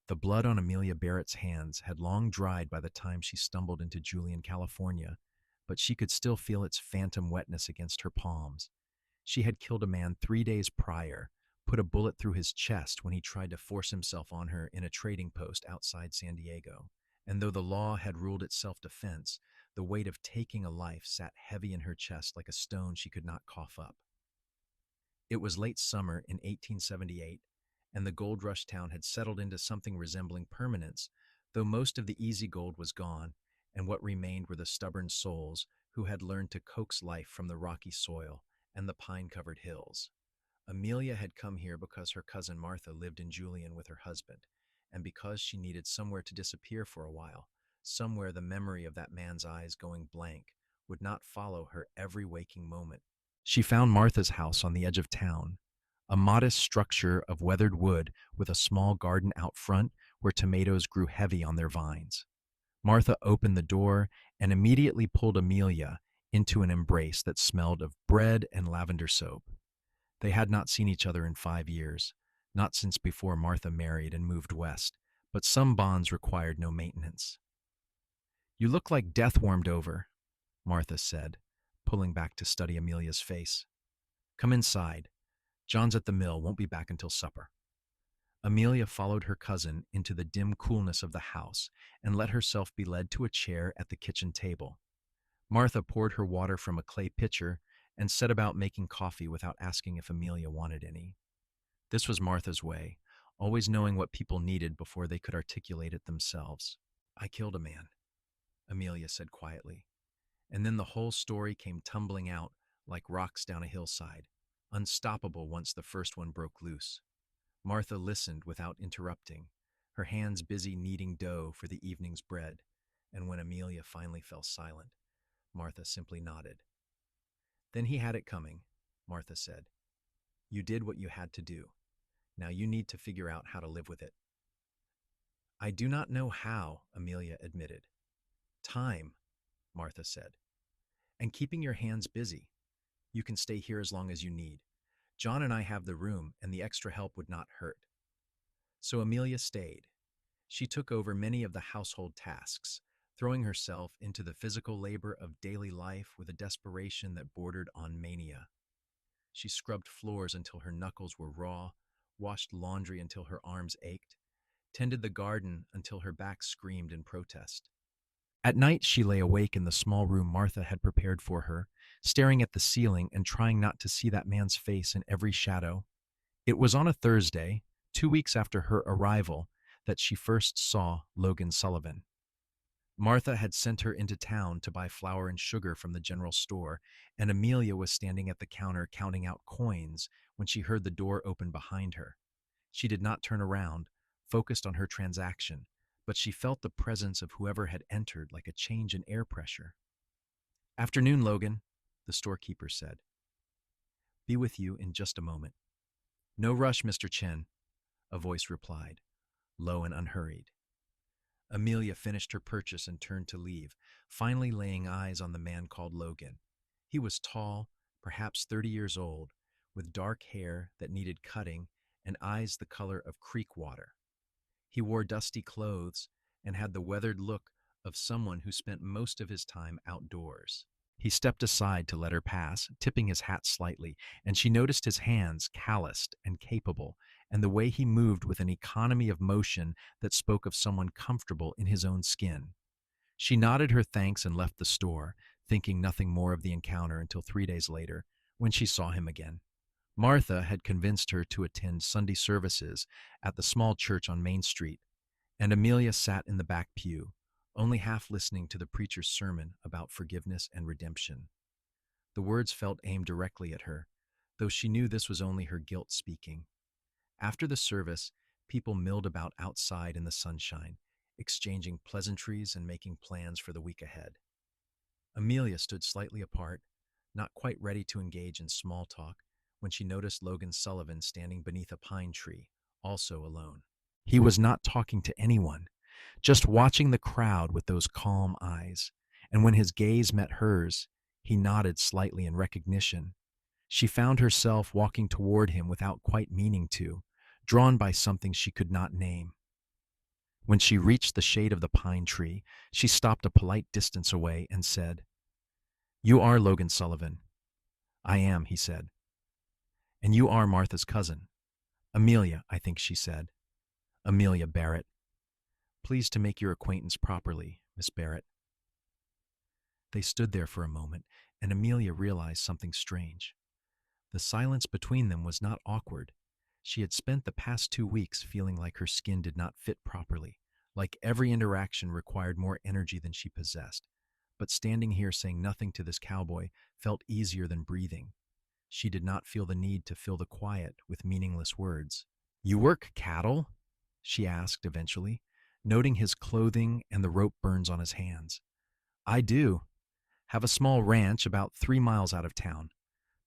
The blood on Amelia Barrett's hands had long dried by the time she stumbled into Julian, California, but she could still feel its phantom wetness against her palms. She had killed a man 3 days prior, put a bullet through his chest when he tried to force himself on her in a trading post outside San Diego. And though the law had ruled it self-defense, the weight of taking a life sat heavy in her chest like a stone she could not cough up. It was late summer in 1878, and the gold rush town had settled into something resembling permanence, though most of the easy gold was gone, and what remained were the stubborn souls who had learned to coax life from the rocky soil and the pine-covered hills. Amelia had come here because her cousin Martha lived in Julian with her husband, and because she needed somewhere to disappear for a while, somewhere the memory of that man's eyes going blank would not follow her every waking moment. She found Martha's house on the edge of town, a modest structure of weathered wood with a small garden out front where tomatoes grew heavy on their vines. Martha opened the door and immediately pulled Amelia into an embrace that smelled of bread and lavender soap. They had not seen each other in 5 years, not since before Martha married and moved west, but some bonds required no maintenance. "You look like death warmed over," Martha said, pulling back to study Amelia's face. "Come inside. John's at the mill, won't be back until supper." Amelia followed her cousin into the dim coolness of the house and let herself be led to a chair at the kitchen table. Martha poured her water from a clay pitcher and set about making coffee without asking if Amelia wanted any. This was Martha's way, always knowing what people needed before they could articulate it themselves. "I killed a man," Amelia said quietly, and then the whole story came tumbling out like rocks down a hillside, unstoppable once the first one broke loose. Martha listened without interrupting, her hands busy kneading dough for the evening's bread, and when Amelia finally fell silent, Martha simply nodded. "Then he had it coming," Martha said. "You did what you had to do. Now you need to figure out how to live with it." "I do not know how," Amelia admitted. "Time," Martha said. "And keeping your hands busy. You can stay here as long as you need. John and I have the room, and the extra help would not hurt." So Amelia stayed. She took over many of the household tasks, throwing herself into the physical labor of daily life with a desperation that bordered on mania. She scrubbed floors until her knuckles were raw, washed laundry until her arms ached, tended the garden until her back screamed in protest. At night, she lay awake in the small room Martha had prepared for her, staring at the ceiling and trying not to see that man's face in every shadow. It was on a Thursday, 2 weeks after her arrival, that she first saw Logan Sullivan. Martha had sent her into town to buy flour and sugar from the general store, and Amelia was standing at the counter counting out coins when she heard the door open behind her. She did not turn around, focused on her transaction, but she felt the presence of whoever had entered like a change in air pressure. "Afternoon, Logan," the storekeeper said. "Be with you in just a moment." "No rush, Mr. Chen," a voice replied, low and unhurried. Amelia finished her purchase and turned to leave, finally laying eyes on the man called Logan. He was tall, perhaps 30 years old, with dark hair that needed cutting and eyes the color of creek water. He wore dusty clothes and had the weathered look of someone who spent most of his time outdoors. He stepped aside to let her pass, tipping his hat slightly, and she noticed his hands, calloused and capable, and the way he moved with an economy of motion that spoke of someone comfortable in his own skin. She nodded her thanks and left the store, thinking nothing more of the encounter until 3 days later, when she saw him again. Martha had convinced her to attend Sunday services at the small church on Main Street, and Amelia sat in the back pew, only half listening to the preacher's sermon about forgiveness and redemption. The words felt aimed directly at her, though she knew this was only her guilt speaking. After the service, people milled about outside in the sunshine, exchanging pleasantries and making plans for the week ahead. Amelia stood slightly apart, not quite ready to engage in small talk, when she noticed Logan Sullivan standing beneath a pine tree, also alone. He was not talking to anyone, just watching the crowd with those calm eyes, and when his gaze met hers, he nodded slightly in recognition. She found herself walking toward him without quite meaning to, drawn by something she could not name. When she reached the shade of the pine tree, she stopped a polite distance away and said, "You are Logan Sullivan." "I am," he said. "And you are Martha's cousin." "Amelia, I think," she said. "Amelia Barrett. Pleased to make your acquaintance properly, Miss Barrett." They stood there for a moment, and Amelia realized something strange. The silence between them was not awkward. She had spent the past 2 weeks feeling like her skin did not fit properly, like every interaction required more energy than she possessed. But standing here saying nothing to this cowboy felt easier than breathing. She did not feel the need to fill the quiet with meaningless words. "You work cattle?" she asked eventually, noting his clothing and the rope burns on his hands. "I do. Have a small ranch about 3 miles out of town.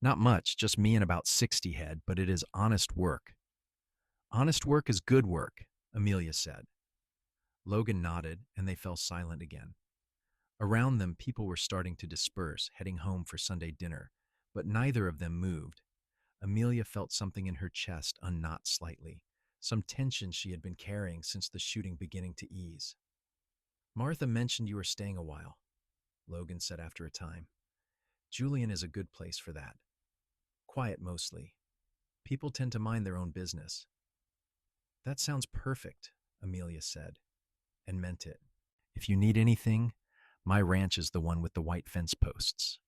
Not much, just me and about 60 head, but it is honest work." "Honest work is good work," Amelia said. Logan nodded, and they fell silent again. Around them, people were starting to disperse, heading home for Sunday dinner, but neither of them moved. Amelia felt something in her chest unknot slightly, some tension she had been carrying since the shooting beginning to ease. "Martha mentioned you were staying a while," Logan said after a time. "Julian is a good place for that. Quiet mostly. People tend to mind their own business." "That sounds perfect," Amelia said, and meant it. "If you need anything, my ranch is the one with the white fence posts.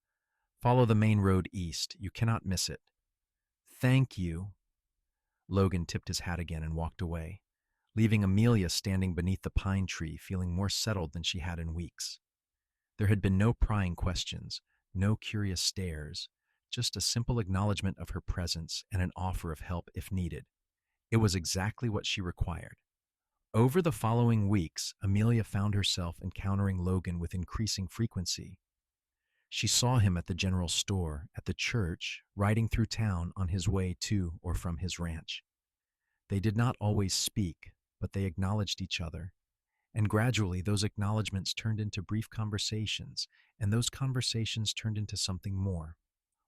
Follow the main road east. You cannot miss it." "Thank you." Logan tipped his hat again and walked away, leaving Amelia standing beneath the pine tree, feeling more settled than she had in weeks. There had been no prying questions, no curious stares, just a simple acknowledgement of her presence and an offer of help if needed. It was exactly what she required. Over the following weeks, Amelia found herself encountering Logan with increasing frequency. She saw him at the general store, at the church, riding through town on his way to or from his ranch. They did not always speak, but they acknowledged each other. And gradually, those acknowledgments turned into brief conversations, and those conversations turned into something more.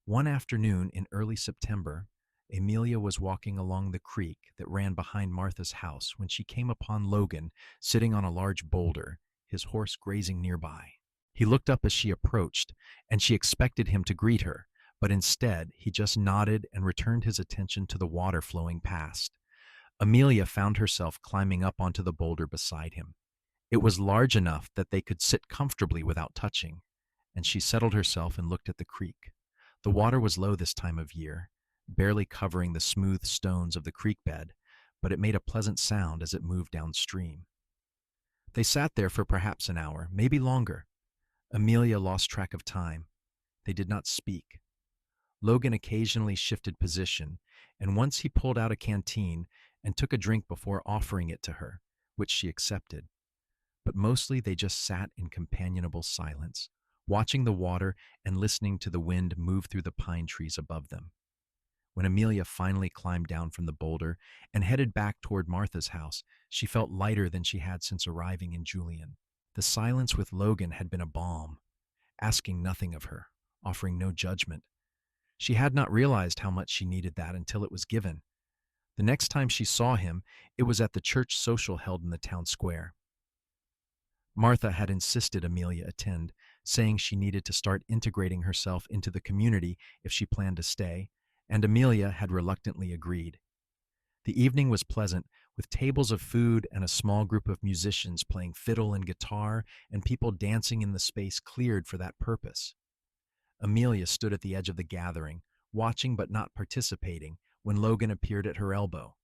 One afternoon in early September, Amelia was walking along the creek that ran behind Martha's house when she came upon Logan sitting on a large boulder, his horse grazing nearby. He looked up as she approached, and she expected him to greet her, but instead he just nodded and returned his attention to the water flowing past. Amelia found herself climbing up onto the boulder beside him. It was large enough that they could sit comfortably without touching, and she settled herself and looked at the creek. The water was low this time of year, barely covering the smooth stones of the creek bed, but it made a pleasant sound as it moved downstream. They sat there for perhaps an hour, maybe longer. Amelia lost track of time. They did not speak. Logan occasionally shifted position, and once he pulled out a canteen and took a drink before offering it to her, which she accepted. But mostly they just sat in companionable silence, watching the water and listening to the wind move through the pine trees above them. When Amelia finally climbed down from the boulder and headed back toward Martha's house, she felt lighter than she had since arriving in Julian. The silence with Logan had been a balm, asking nothing of her, offering no judgment. She had not realized how much she needed that until it was given. The next time she saw him, it was at the church social held in the town square. Martha had insisted Amelia attend, saying she needed to start integrating herself into the community if she planned to stay, and Amelia had reluctantly agreed. The evening was pleasant, with tables of food and a small group of musicians playing fiddle and guitar and people dancing in the space cleared for that purpose. Amelia stood at the edge of the gathering, watching but not participating, when Logan appeared at her elbow.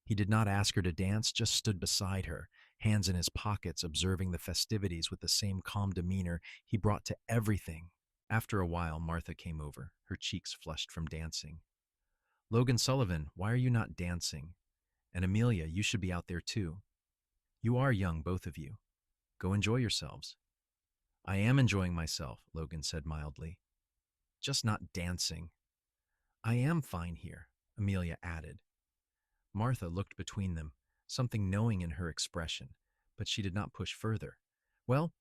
He did not ask her to dance, just stood beside her, hands in his pockets, observing the festivities with the same calm demeanor he brought to everything. After a while, Martha came over, her cheeks flushed from dancing. "Logan Sullivan, why are you not dancing? And Amelia, you should be out there too. You are young, both of you. Go enjoy yourselves." "I am enjoying myself," Logan said mildly. "Just not dancing." "I am fine here," Amelia added. Martha looked between them, something knowing in her expression, but she did not push further. "Well,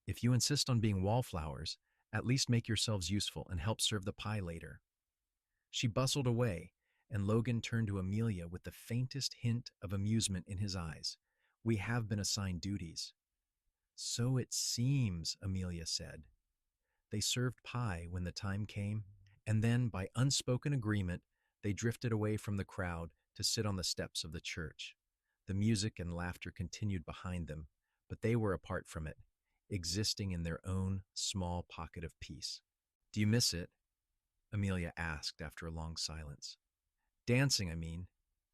if you insist on being wallflowers, at least make yourselves useful and help serve the pie later." She bustled away, and Logan turned to Amelia with the faintest hint of amusement in his eyes. We have been assigned duties. So it seems, Amelia said. They served pie when the time came, and then, by unspoken agreement, they drifted away from the crowd to sit on the steps of the church. The music and laughter continued behind them, but they were apart from it, existing in their own small pocket of peace. Do you miss it? Amelia asked after a long silence. Dancing, I mean,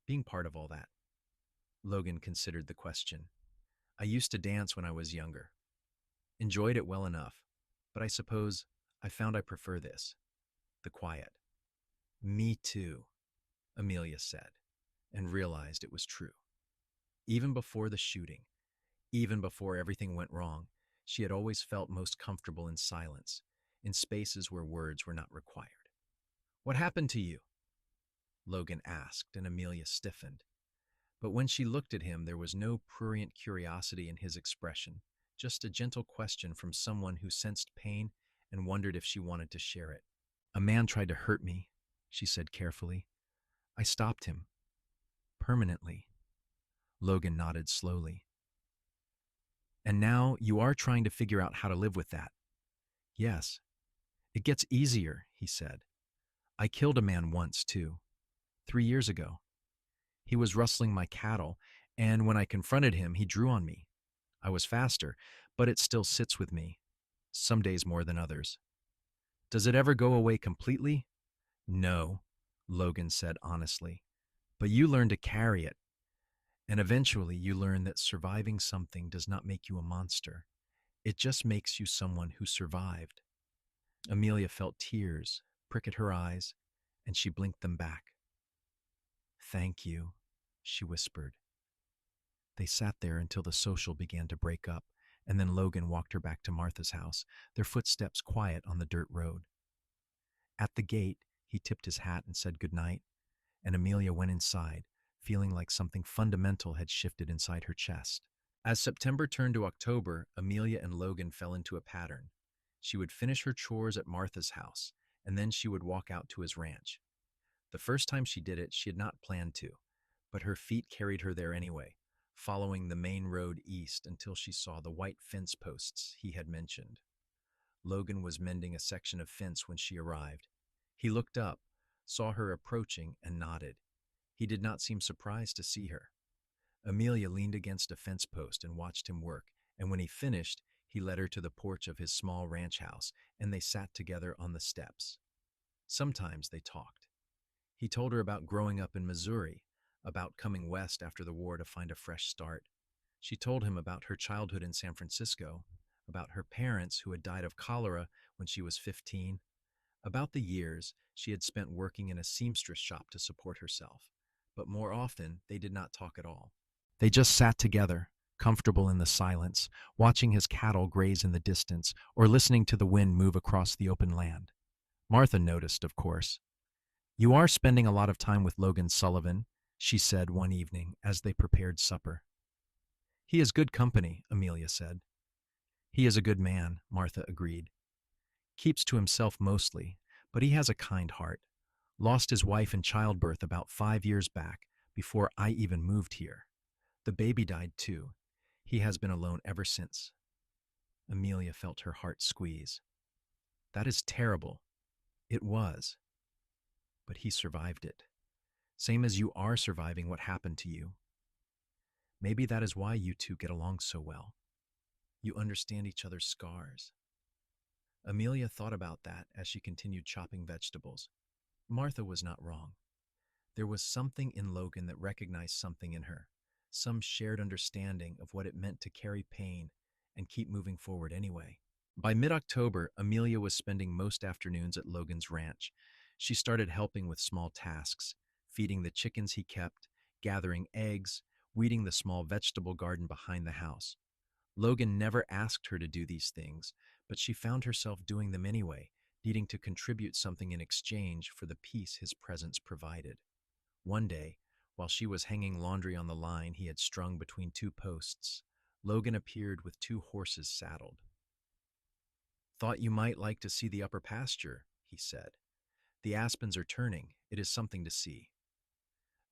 being part of all that. Logan considered the question. I used to dance when I was younger. Enjoyed it well enough, but I suppose I found I prefer this, the quiet. Me too, Amelia said, and realized it was true. Even before the shooting, even before everything went wrong, she had always felt most comfortable in silence, in spaces where words were not required. What happened to you? Logan asked, and Amelia stiffened. But when she looked at him, there was no prurient curiosity in his expression, just a gentle question from someone who sensed pain and wondered if she wanted to share it. A man tried to hurt me, she said carefully. I stopped him. Permanently. Logan nodded slowly. And now you are trying to figure out how to live with that. Yes. It gets easier, he said. I killed a man once, too. 3 years ago. He was rustling my cattle, and when I confronted him, he drew on me. I was faster, but it still sits with me, some days more than others. Does it ever go away completely? No, Logan said honestly. But you learn to carry it, and eventually you learn that surviving something does not make you a monster. It just makes you someone who survived. Amelia felt tears prick at her eyes, and she blinked them back. Thank you, she whispered. They sat there until the social began to break up, and then Logan walked her back to Martha's house, their footsteps quiet on the dirt road. At the gate, he tipped his hat and said goodnight, and Amelia went inside, feeling like something fundamental had shifted inside her chest. As September turned to October, Amelia and Logan fell into a pattern. She would finish her chores at Martha's house, and then she would walk out to his ranch. The first time she did it, she had not planned to, but her feet carried her there anyway, following the main road east until she saw the white fence posts he had mentioned. Logan was mending a section of fence when she arrived. He looked up, saw her approaching, and nodded. He did not seem surprised to see her. Amelia leaned against a fence post and watched him work, and when he finished, he led her to the porch of his small ranch house, and they sat together on the steps. Sometimes they talked. He told her about growing up in Missouri, about coming west after the war to find a fresh start. She told him about her childhood in San Francisco, about her parents who had died of cholera when she was 15, about the years she had spent working in a seamstress shop to support herself. But more often, they did not talk at all. They just sat together, comfortable in the silence, watching his cattle graze in the distance or listening to the wind move across the open land. Martha noticed, of course. You are spending a lot of time with Logan Sullivan, she said one evening as they prepared supper. He is good company, Amelia said. He is a good man, Martha agreed. Keeps to himself mostly, but he has a kind heart. Lost his wife in childbirth about 5 years back, before I even moved here. The baby died too. He has been alone ever since. Amelia felt her heart squeeze. That is terrible. It was. But he survived it. Same as you are surviving what happened to you. Maybe that is why you two get along so well. You understand each other's scars. Amelia thought about that as she continued chopping vegetables. Martha was not wrong. There was something in Logan that recognized something in her, some shared understanding of what it meant to carry pain and keep moving forward anyway. By mid-October, Amelia was spending most afternoons at Logan's ranch. She started helping with small tasks, feeding the chickens he kept, gathering eggs, weeding the small vegetable garden behind the house. Logan never asked her to do these things, but she found herself doing them anyway, needing to contribute something in exchange for the peace his presence provided. One day, while she was hanging laundry on the line he had strung between 2 posts, Logan appeared with 2 horses saddled. Thought you might like to see the upper pasture, he said. The aspens are turning. It is something to see.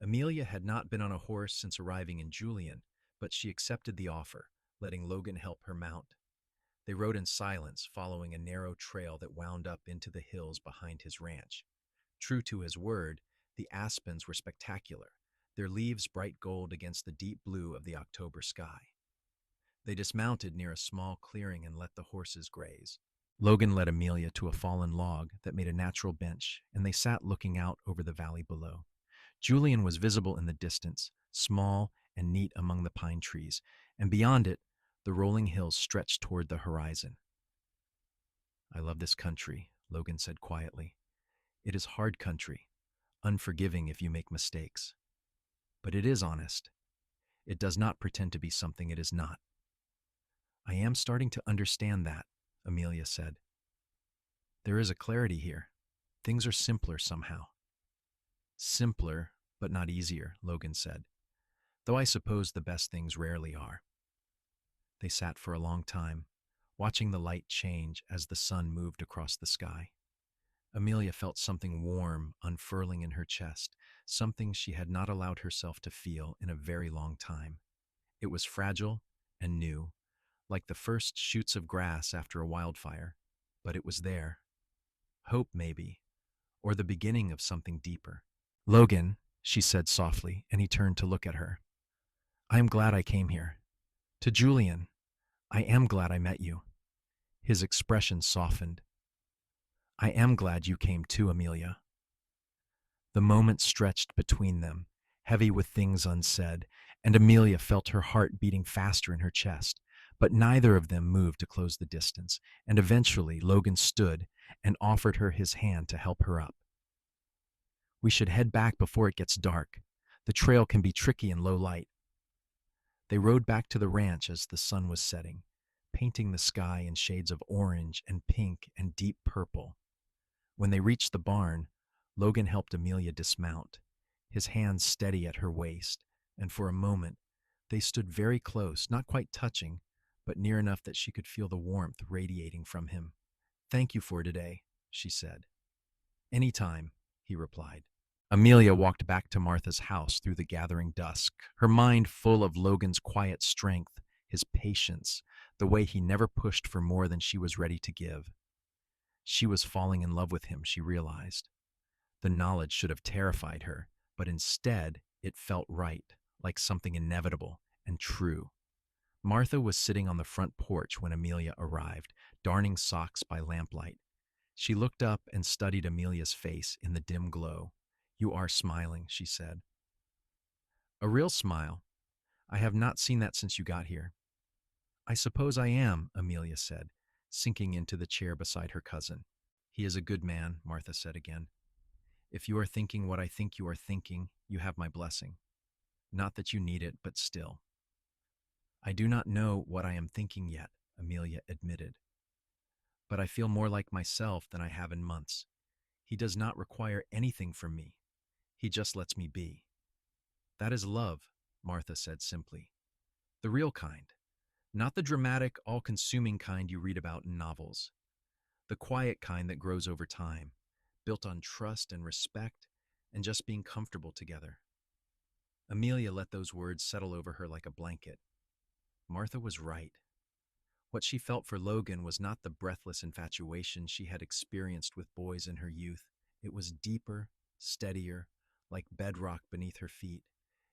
Amelia had not been on a horse since arriving in Julian, but she accepted the offer, letting Logan help her mount. They rode in silence, following a narrow trail that wound up into the hills behind his ranch. True to his word, the aspens were spectacular, their leaves bright gold against the deep blue of the October sky. They dismounted near a small clearing and let the horses graze. Logan led Amelia to a fallen log that made a natural bench, and they sat looking out over the valley below. Julian was visible in the distance, small and neat among the pine trees, and beyond it, the rolling hills stretched toward the horizon. "I love this country," Logan said quietly. "It is hard country, unforgiving if you make mistakes. But it is honest. It does not pretend to be something it is not." "I am starting to understand that," Amelia said. "There is a clarity here. Things are simpler somehow." "Simpler, but not easier," Logan said. "Though I suppose the best things rarely are." They sat for a long time, watching the light change as the sun moved across the sky. Amelia felt something warm unfurling in her chest, something she had not allowed herself to feel in a very long time. It was fragile and new, like the first shoots of grass after a wildfire, but it was there. Hope, maybe, or the beginning of something deeper. "Logan," she said softly, and he turned to look at her. "I am glad I came here. To Julian, I am glad I met you." His expression softened. "I am glad you came too, Amelia." The moment stretched between them, heavy with things unsaid, and Amelia felt her heart beating faster in her chest. But neither of them moved to close the distance, and eventually Logan stood and offered her his hand to help her up. "We should head back before it gets dark. The trail can be tricky in low light." They rode back to the ranch as the sun was setting, painting the sky in shades of orange and pink and deep purple. When they reached the barn, Logan helped Amelia dismount, his hands steady at her waist, and for a moment they stood very close, not quite touching, but near enough that she could feel the warmth radiating from him. "Thank you for today," she said. "Any time," he replied. Amelia walked back to Martha's house through the gathering dusk, her mind full of Logan's quiet strength, his patience, the way he never pushed for more than she was ready to give. She was falling in love with him, she realized. The knowledge should have terrified her, but instead it felt right, like something inevitable and true. Martha was sitting on the front porch when Amelia arrived, darning socks by lamplight. She looked up and studied Amelia's face in the dim glow. "You are smiling," she said. "A real smile. I have not seen that since you got here." "I suppose I am," Amelia said, sinking into the chair beside her cousin. "He is a good man," Martha said again. "If you are thinking what I think you are thinking, you have my blessing. Not that you need it, but still." "I do not know what I am thinking yet," Amelia admitted. "But I feel more like myself than I have in months. He does not require anything from me. He just lets me be." "That is love," Martha said simply. "The real kind. Not the dramatic, all-consuming kind you read about in novels. The quiet kind that grows over time, built on trust and respect and just being comfortable together." Amelia let those words settle over her like a blanket. Martha was right. What she felt for Logan was not the breathless infatuation she had experienced with boys in her youth. It was deeper, steadier, like bedrock beneath her feet.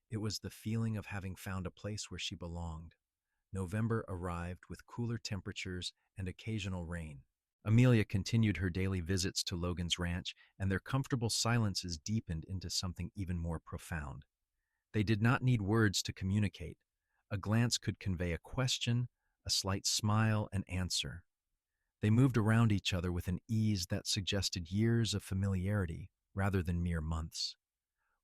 It was the feeling of having found a place where she belonged. November arrived with cooler temperatures and occasional rain. Amelia continued her daily visits to Logan's ranch, and their comfortable silences deepened into something even more profound. They did not need words to communicate. A glance could convey a question, a slight smile, an answer. They moved around each other with an ease that suggested years of familiarity rather than mere months.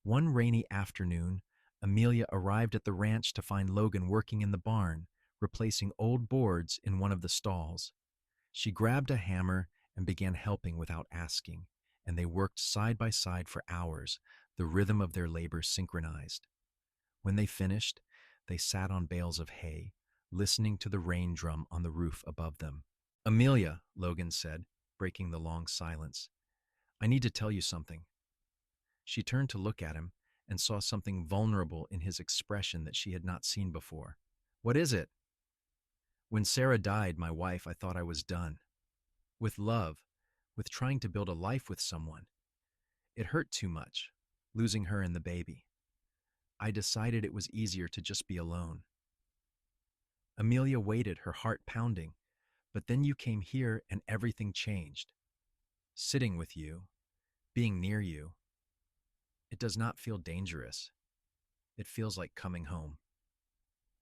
One rainy afternoon, Amelia arrived at the ranch to find Logan working in the barn, replacing old boards in one of the stalls. She grabbed a hammer and began helping without asking, and they worked side by side for hours, the rhythm of their labor synchronized. When they finished, they sat on bales of hay, listening to the rain drum on the roof above them. "Amelia," Logan said, breaking the long silence, "I need to tell you something." She turned to look at him, and saw something vulnerable in his expression that she had not seen before. What is it? When Sarah died, my wife, I thought I was done. With love, with trying to build a life with someone. It hurt too much, losing her and the baby. I decided it was easier to just be alone. Amelia waited, her heart pounding, but then you came here and everything changed. Sitting with you, being near you, it does not feel dangerous. It feels like coming home.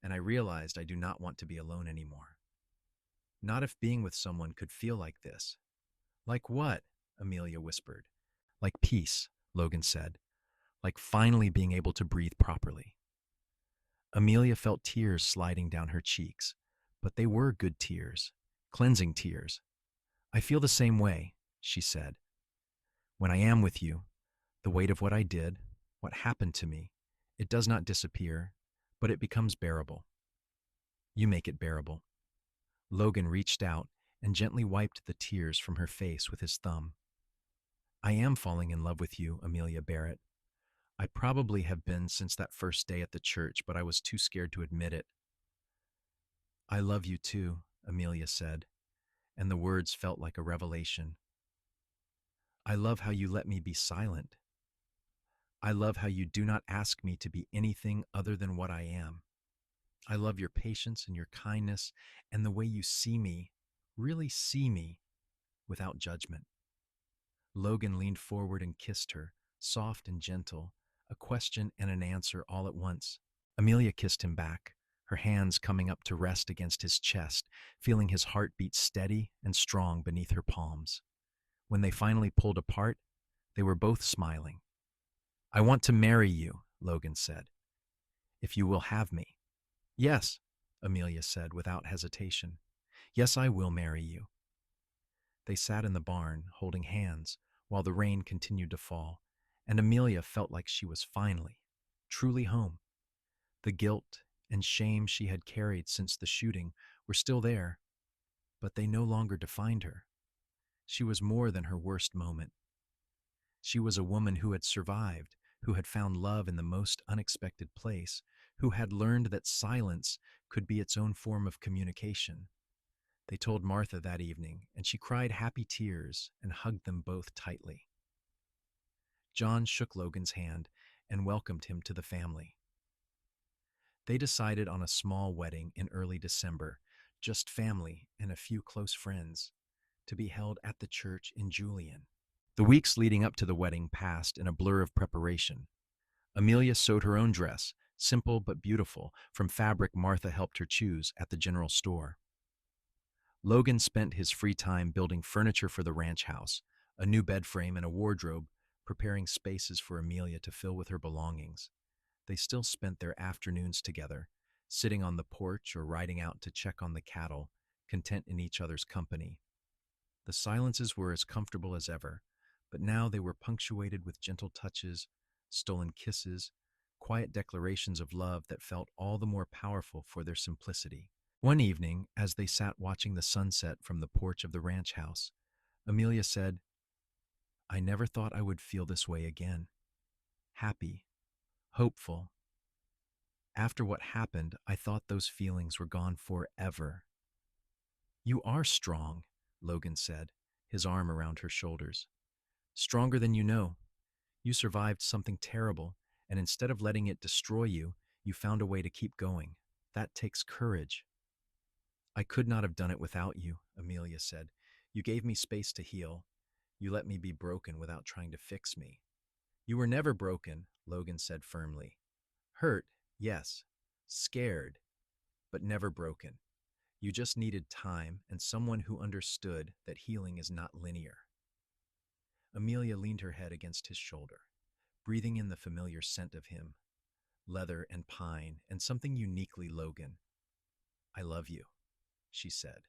And I realized I do not want to be alone anymore. Not if being with someone could feel like this. Like what? Amelia whispered. Like peace, Logan said. Like finally being able to breathe properly. Amelia felt tears sliding down her cheeks, but they were good tears, cleansing tears. I feel the same way, she said. When I am with you, the weight of what I did, what happened to me, it does not disappear, but it becomes bearable. You make it bearable. Logan reached out and gently wiped the tears from her face with his thumb. I am falling in love with you, Amelia Barrett. I probably have been since that first day at the church, but I was too scared to admit it. I love you too, Amelia said, and the words felt like a revelation. I love how you let me be silent. I love how you do not ask me to be anything other than what I am. I love your patience and your kindness and the way you see me, really see me, without judgment. Logan leaned forward and kissed her, soft and gentle, a question and an answer all at once. Amelia kissed him back, her hands coming up to rest against his chest, feeling his heart beat steady and strong beneath her palms. When they finally pulled apart, they were both smiling. I want to marry you, Logan said, if you will have me. Yes, Amelia said without hesitation. Yes, I will marry you. They sat in the barn, holding hands, while the rain continued to fall, and Amelia felt like she was finally, truly home. The guilt and shame she had carried since the shooting were still there, but they no longer defined her. She was more than her worst moment. She was a woman who had survived, who had found love in the most unexpected place, who had learned that silence could be its own form of communication. They told Martha that evening, and she cried happy tears and hugged them both tightly. John shook Logan's hand and welcomed him to the family. They decided on a small wedding in early December, just family and a few close friends, to be held at the church in Julian. The weeks leading up to the wedding passed in a blur of preparation. Amelia sewed her own dress, simple but beautiful, from fabric Martha helped her choose at the general store. Logan spent his free time building furniture for the ranch house, a new bed frame and a wardrobe, preparing spaces for Amelia to fill with her belongings. They still spent their afternoons together, sitting on the porch or riding out to check on the cattle, content in each other's company. The silences were as comfortable as ever, but now they were punctuated with gentle touches, stolen kisses, quiet declarations of love that felt all the more powerful for their simplicity. One evening, as they sat watching the sunset from the porch of the ranch house, Amelia said, I never thought I would feel this way again. Happy, hopeful. After what happened, I thought those feelings were gone forever. You are strong, Logan said, his arm around her shoulders. Stronger than you know. You survived something terrible, and instead of letting it destroy you, you found a way to keep going. That takes courage. I could not have done it without you, Amelia said. You gave me space to heal. You let me be broken without trying to fix me. You were never broken, Logan said firmly. Hurt, yes. Scared, but never broken. You just needed time and someone who understood that healing is not linear. Amelia leaned her head against his shoulder, breathing in the familiar scent of him, leather and pine, and something uniquely Logan. I love you, she said.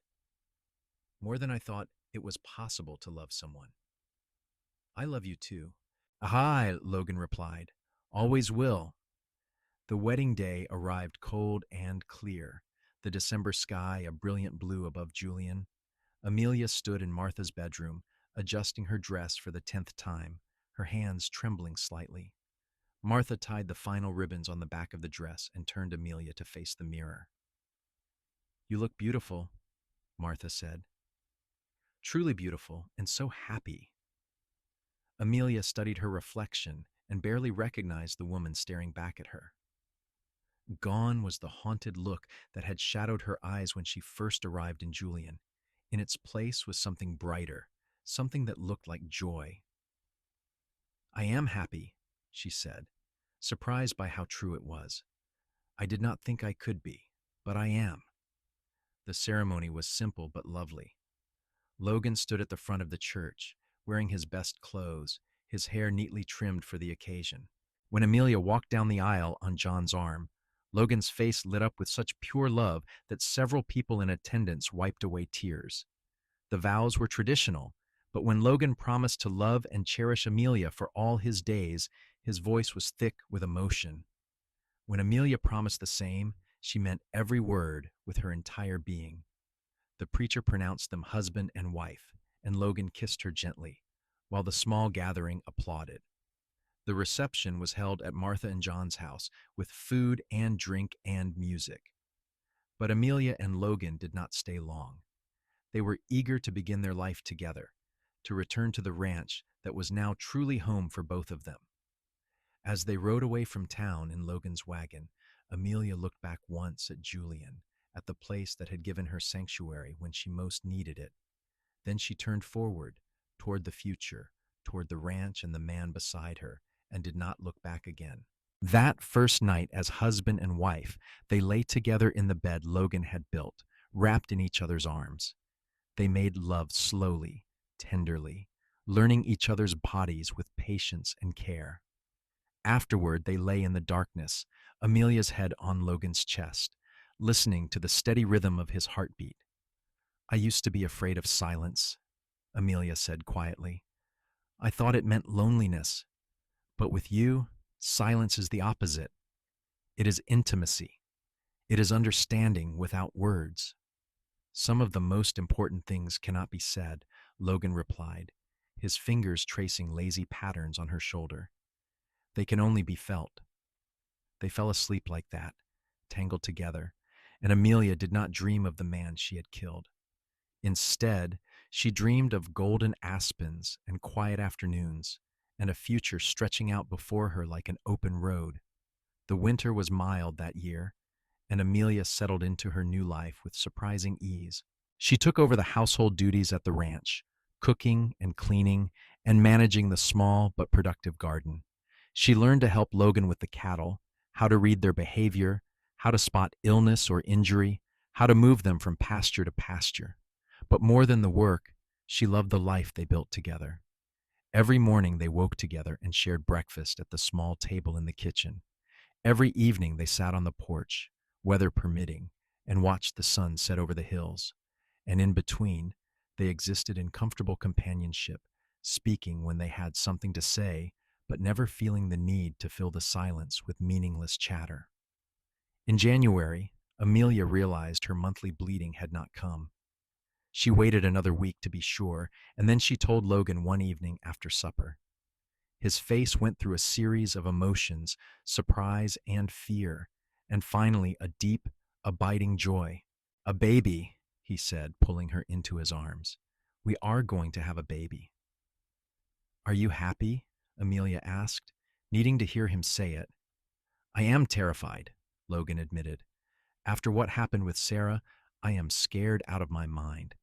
More than I thought it was possible to love someone. I love you too. Aha, Logan replied. Always will. The wedding day arrived cold and clear, the December sky a brilliant blue above Julian. Amelia stood in Martha's bedroom, adjusting her dress for the 10th time, her hands trembling slightly. Martha tied the final ribbons on the back of the dress and turned Amelia to face the mirror. "You look beautiful," Martha said. "Truly beautiful and so happy." Amelia studied her reflection and barely recognized the woman staring back at her. Gone was the haunted look that had shadowed her eyes when she first arrived in Julian. In its place was something brighter, something that looked like joy. "I am happy," she said, surprised by how true it was. "I did not think I could be, but I am." The ceremony was simple but lovely. Logan stood at the front of the church, wearing his best clothes, his hair neatly trimmed for the occasion. When Amelia walked down the aisle on John's arm, Logan's face lit up with such pure love that several people in attendance wiped away tears. The vows were traditional, but when Logan promised to love and cherish Amelia for all his days, his voice was thick with emotion. When Amelia promised the same, she meant every word with her entire being. The preacher pronounced them husband and wife, and Logan kissed her gently, while the small gathering applauded. The reception was held at Martha and John's house, with food and drink and music. But Amelia and Logan did not stay long. They were eager to begin their life together, to return to the ranch that was now truly home for both of them. As they rode away from town in Logan's wagon, Amelia looked back once at Julian, at the place that had given her sanctuary when she most needed it. Then she turned forward, toward the future, toward the ranch and the man beside her, and did not look back again. That first night as husband and wife, they lay together in the bed Logan had built, wrapped in each other's arms. They made love slowly, tenderly, learning each other's bodies with patience and care. Afterward, they lay in the darkness, Amelia's head on Logan's chest, listening to the steady rhythm of his heartbeat. "I used to be afraid of silence," Amelia said quietly. "I thought it meant loneliness. But with you, silence is the opposite. It is intimacy. It is understanding without words." "Some of the most important things cannot be said," Logan replied, his fingers tracing lazy patterns on her shoulder. "They can only be felt." They fell asleep like that, tangled together, and Amelia did not dream of the man she had killed. Instead, she dreamed of golden aspens and quiet afternoons, and a future stretching out before her like an open road. The winter was mild that year, and Amelia settled into her new life with surprising ease. She took over the household duties at the ranch, cooking and cleaning and managing the small but productive garden. She learned to help Logan with the cattle, how to read their behavior, how to spot illness or injury, how to move them from pasture to pasture. But more than the work, she loved the life they built together. Every morning they woke together and shared breakfast at the small table in the kitchen. Every evening they sat on the porch, weather permitting, and watched the sun set over the hills. And in between, they existed in comfortable companionship, speaking when they had something to say, but never feeling the need to fill the silence with meaningless chatter. In January, Amelia realized her monthly bleeding had not come. She waited another week to be sure, and then she told Logan one evening after supper. His face went through a series of emotions, surprise and fear, and finally a deep, abiding joy. "A baby," he said, pulling her into his arms. "We are going to have a baby." "Are you happy?" Amelia asked, needing to hear him say it. "I am terrified," Logan admitted. "After what happened with Sarah, I am scared out of my mind.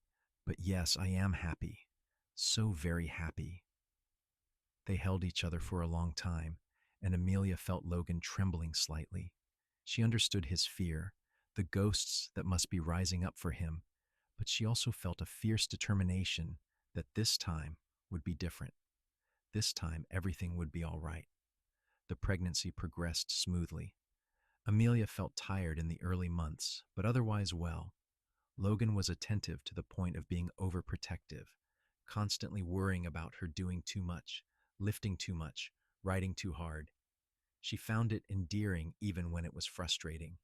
But yes, I am happy. So very happy." They held each other for a long time, and Amelia felt Logan trembling slightly. She understood his fear, the ghosts that must be rising up for him, but she also felt a fierce determination that this time would be different. This time everything would be all right. The pregnancy progressed smoothly. Amelia felt tired in the early months, but otherwise well. Logan was attentive to the point of being overprotective, constantly worrying about her doing too much, lifting too much, riding too hard. She found it endearing even when it was frustrating.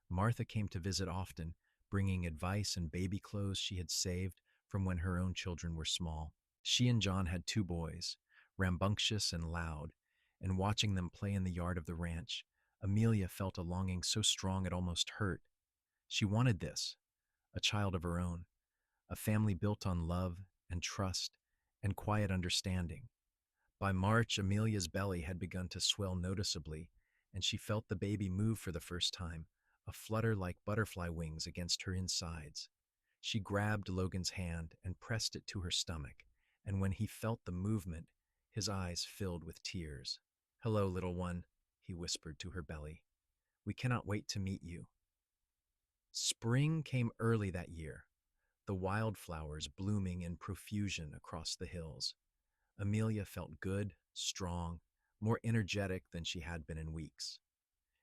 Martha came to visit often, bringing advice and baby clothes she had saved from when her own children were small. She and John had two boys, rambunctious and loud, and watching them play in the yard of the ranch, Amelia felt a longing so strong it almost hurt. She wanted this, a child of her own, a family built on love and trust and quiet understanding. By March, Amelia's belly had begun to swell noticeably, and she felt the baby move for the first time, a flutter like butterfly wings against her insides. She grabbed Logan's hand and pressed it to her stomach, and when he felt the movement, his eyes filled with tears. "Hello, little one," he whispered to her belly. "We cannot wait to meet you." Spring came early that year, the wildflowers blooming in profusion across the hills. Amelia felt good, strong, more energetic than she had been in weeks.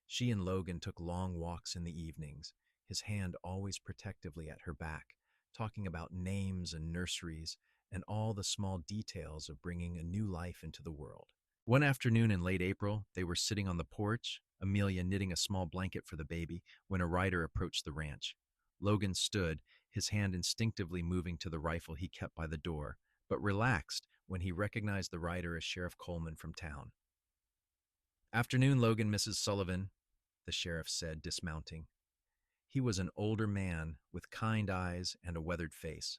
She and Logan took long walks in the evenings, his hand always protectively at her back, talking about names and nurseries and all the small details of bringing a new life into the world. One afternoon in late April, they were sitting on the porch, Amelia knitting a small blanket for the baby, when a rider approached the ranch. Logan stood, his hand instinctively moving to the rifle he kept by the door, but relaxed when he recognized the rider as Sheriff Coleman from town. "Afternoon, Logan, Mrs. Sullivan," the sheriff said, dismounting. He was an older man with kind eyes and a weathered face.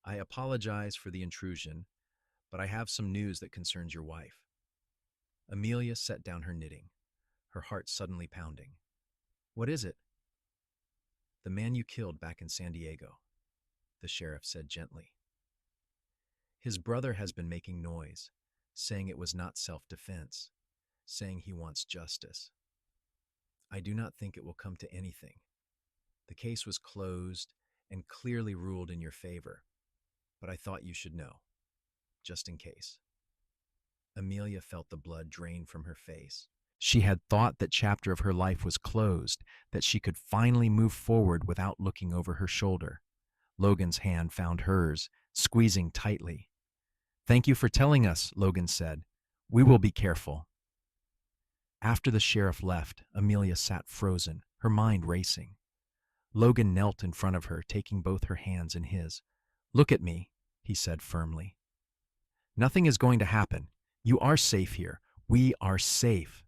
"I apologize for the intrusion, but I have some news that concerns your wife." Amelia set down her knitting, her heart suddenly pounding. "What is it?" "The man you killed back in San Diego," the sheriff said gently. "His brother has been making noise, saying it was not self-defense, saying he wants justice. I do not think it will come to anything. The case was closed and clearly ruled in your favor, but I thought you should know, just in case." Amelia felt the blood drain from her face. She had thought that chapter of her life was closed, that she could finally move forward without looking over her shoulder. Logan's hand found hers, squeezing tightly. "Thank you for telling us," Logan said. "We will be careful." After the sheriff left, Amelia sat frozen, her mind racing. Logan knelt in front of her, taking both her hands in his. "Look at me," he said firmly. "Nothing is going to happen. You are safe here. We are safe."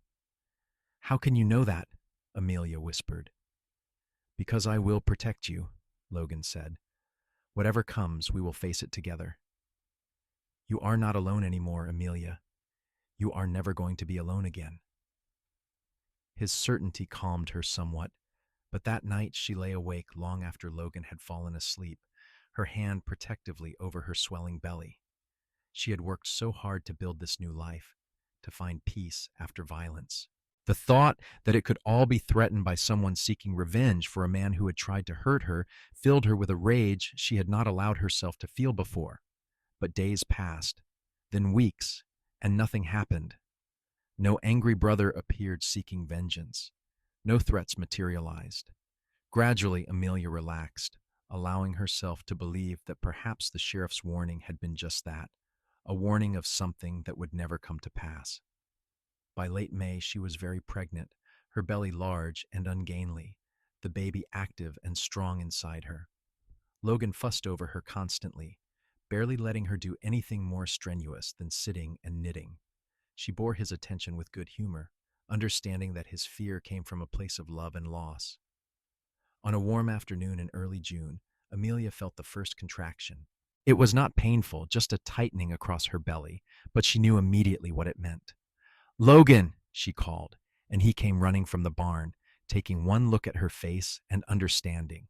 "How can you know that?" Amelia whispered. "Because I will protect you," Logan said. "Whatever comes, we will face it together." "You are not alone anymore, Amelia. You are never going to be alone again." His certainty calmed her somewhat, but that night she lay awake long after Logan had fallen asleep, her hand protectively over her swelling belly. She had worked so hard to build this new life, to find peace after violence. The thought that it could all be threatened by someone seeking revenge for a man who had tried to hurt her filled her with a rage she had not allowed herself to feel before. But days passed, then weeks, and nothing happened. No angry brother appeared seeking vengeance. No threats materialized. Gradually, Amelia relaxed, allowing herself to believe that perhaps the sheriff's warning had been just that, a warning of something that would never come to pass. By late May, she was very pregnant, her belly large and ungainly, the baby active and strong inside her. Logan fussed over her constantly, barely letting her do anything more strenuous than sitting and knitting. She bore his attention with good humor, understanding that his fear came from a place of love and loss. On a warm afternoon in early June, Amelia felt the first contraction. It was not painful, just a tightening across her belly, but she knew immediately what it meant. "Logan!" she called, and he came running from the barn, taking one look at her face and understanding.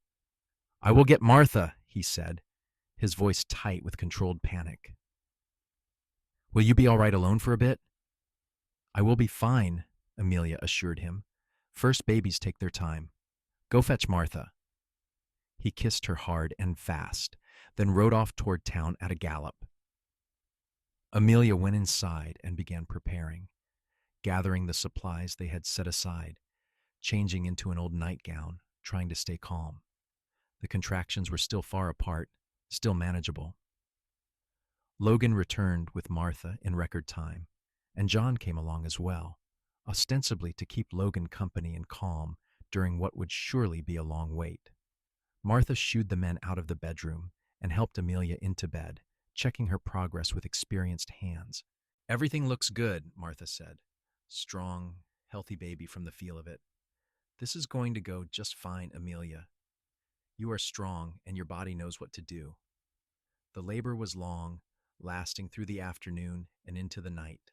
"I will get Martha," he said, his voice tight with controlled panic. "Will you be all right alone for a bit?" "I will be fine," Amelia assured him. "First babies take their time. Go fetch Martha." He kissed her hard and fast, then rode off toward town at a gallop. Amelia went inside and began preparing, gathering the supplies they had set aside, changing into an old nightgown, trying to stay calm. The contractions were still far apart, still manageable. Logan returned with Martha in record time, and John came along as well, ostensibly to keep Logan company and calm during what would surely be a long wait. Martha shooed the men out of the bedroom and helped Amelia into bed, checking her progress with experienced hands. "Everything looks good," Martha said. strong, healthy baby from the feel of it. This is going to go just fine, Amelia. You are strong, and your body knows what to do. The labor was long, lasting through the afternoon and into the night.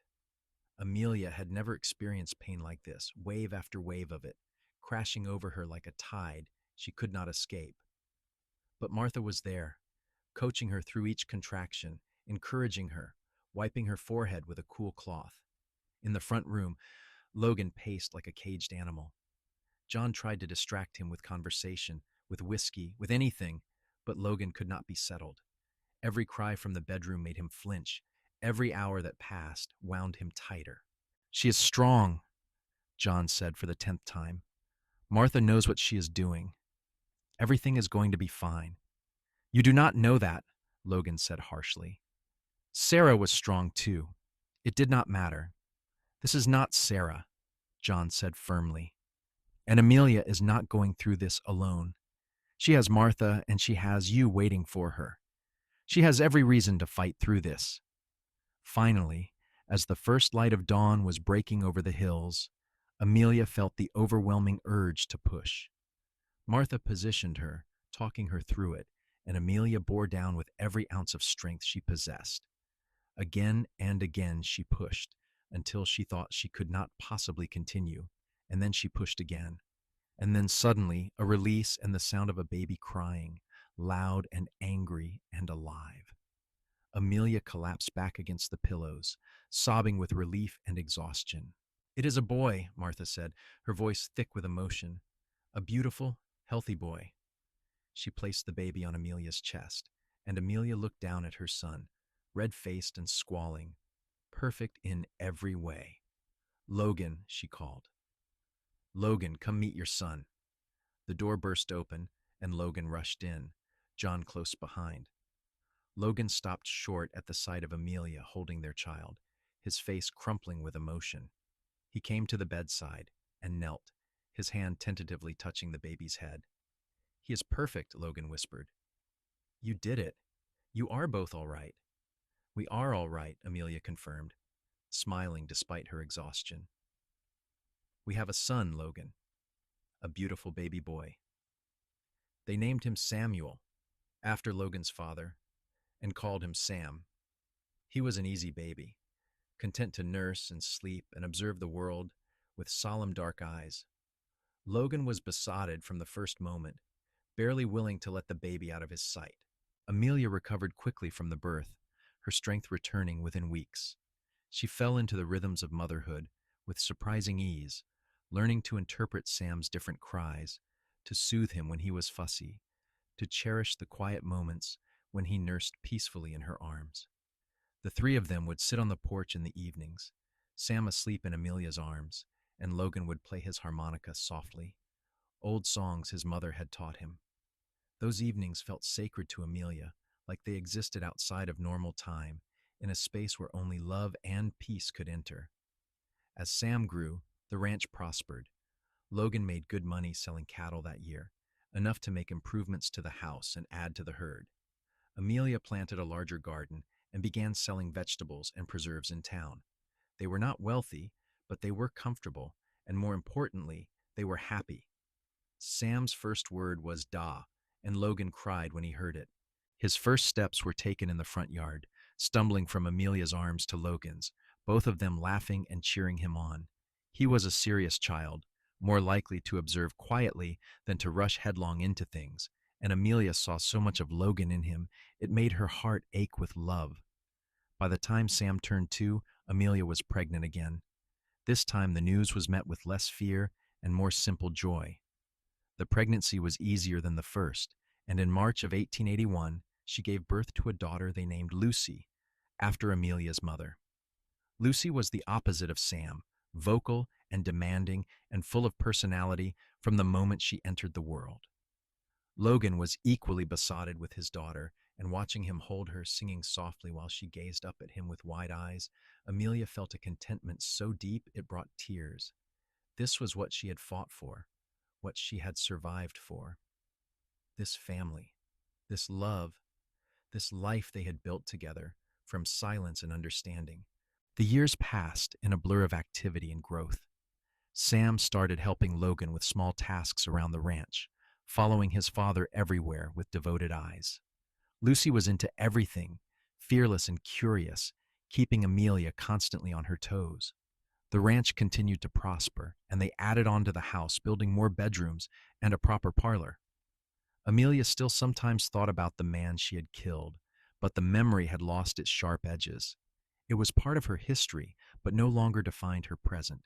Amelia had never experienced pain like this, wave after wave of it, crashing over her like a tide she could not escape. But Martha was there, coaching her through each contraction, encouraging her, wiping her forehead with a cool cloth. In the front room, Logan paced like a caged animal. John tried to distract him with conversation, with whiskey, with anything, but Logan could not be settled. Every cry from the bedroom made him flinch. Every hour that passed wound him tighter. She is strong, John said for the 10th time. Martha knows what she is doing. Everything is going to be fine. You do not know that, Logan said harshly. Sarah was strong too. It did not matter. This is not Sarah, John said firmly. And Amelia is not going through this alone. She has Martha and she has you waiting for her. She has every reason to fight through this. Finally, as the first light of dawn was breaking over the hills, Amelia felt the overwhelming urge to push. Martha positioned her, talking her through it, and Amelia bore down with every ounce of strength she possessed. Again and again she pushed, until she thought she could not possibly continue, and then she pushed again. And then suddenly, a release and the sound of a baby crying, loud and angry and alive. Amelia collapsed back against the pillows, sobbing with relief and exhaustion. It is a boy, Martha said, her voice thick with emotion. A beautiful, healthy boy. She placed the baby on Amelia's chest, and Amelia looked down at her son, red-faced and squalling, perfect in every way. Logan, she called. Logan, come meet your son. The door burst open, and Logan rushed in, John close behind. Logan stopped short at the sight of Amelia holding their child, his face crumpling with emotion. He came to the bedside and knelt, his hand tentatively touching the baby's head. He is perfect, Logan whispered. You did it. You are both all right. We are all right, Amelia confirmed, smiling despite her exhaustion. We have a son, Logan, a beautiful baby boy. They named him Samuel, after Logan's father, and called him Sam. He was an easy baby, content to nurse and sleep and observe the world with solemn dark eyes. Logan was besotted from the first moment, barely willing to let the baby out of his sight. Amelia recovered quickly from the birth, her strength returning within weeks. She fell into the rhythms of motherhood with surprising ease, learning to interpret Sam's different cries, to soothe him when he was fussy, to cherish the quiet moments when he nursed peacefully in her arms. The three of them would sit on the porch in the evenings, Sam asleep in Amelia's arms, and Logan would play his harmonica softly, old songs his mother had taught him. Those evenings felt sacred to Amelia, like they existed outside of normal time, in a space where only love and peace could enter. As Sam grew, the ranch prospered. Logan made good money selling cattle that year, enough to make improvements to the house and add to the herd. Amelia planted a larger garden and began selling vegetables and preserves in town. They were not wealthy, but they were comfortable, and more importantly, they were happy. Sam's first word was "da," and Logan cried when he heard it. His first steps were taken in the front yard, stumbling from Amelia's arms to Logan's, both of them laughing and cheering him on. He was a serious child, more likely to observe quietly than to rush headlong into things, and Amelia saw so much of Logan in him, it made her heart ache with love. By the time Sam turned 2, Amelia was pregnant again. This time the news was met with less fear and more simple joy. The pregnancy was easier than the first, and in March of 1881, she gave birth to a daughter they named Lucy, after Amelia's mother. Lucy was the opposite of Sam, vocal and demanding and full of personality from the moment she entered the world. Logan was equally besotted with his daughter, and watching him hold her, singing softly while she gazed up at him with wide eyes, Amelia felt a contentment so deep it brought tears. This was what she had fought for, what she had survived for. This family, this love, this life they had built together, from silence and understanding. The years passed in a blur of activity and growth. Sam started helping Logan with small tasks around the ranch, following his father everywhere with devoted eyes. Lucy was into everything, fearless and curious, keeping Amelia constantly on her toes. The ranch continued to prosper, and they added on to the house, building more bedrooms and a proper parlor. Amelia still sometimes thought about the man she had killed, but the memory had lost its sharp edges. It was part of her history, but no longer defined her present.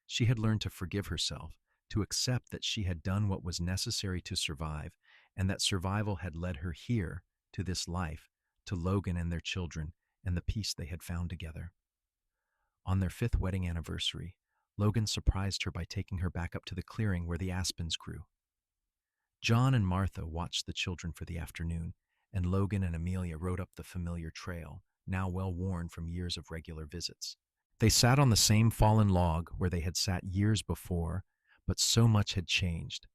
She had learned to forgive herself, to accept that she had done what was necessary to survive, and that survival had led her here, to this life, to Logan and their children, and the peace they had found together. On their 5th wedding anniversary, Logan surprised her by taking her back up to the clearing where the aspens grew. John and Martha watched the children for the afternoon, and Logan and Amelia rode up the familiar trail, now well worn from years of regular visits. They sat on the same fallen log where they had sat years before, but so much had changed.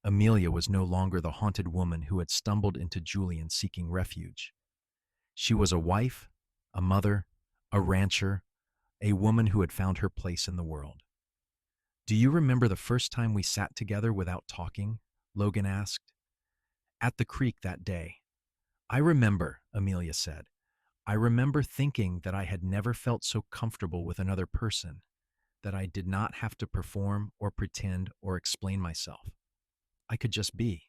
Amelia was no longer the haunted woman who had stumbled into Julian seeking refuge. She was a wife, a mother, a rancher, a woman who had found her place in the world. "Do you remember the first time we sat together without talking?" Logan asked. "At the creek that day." "I remember," Amelia said. "I remember thinking that I had never felt so comfortable with another person, that I did not have to perform or pretend or explain myself. I could just be."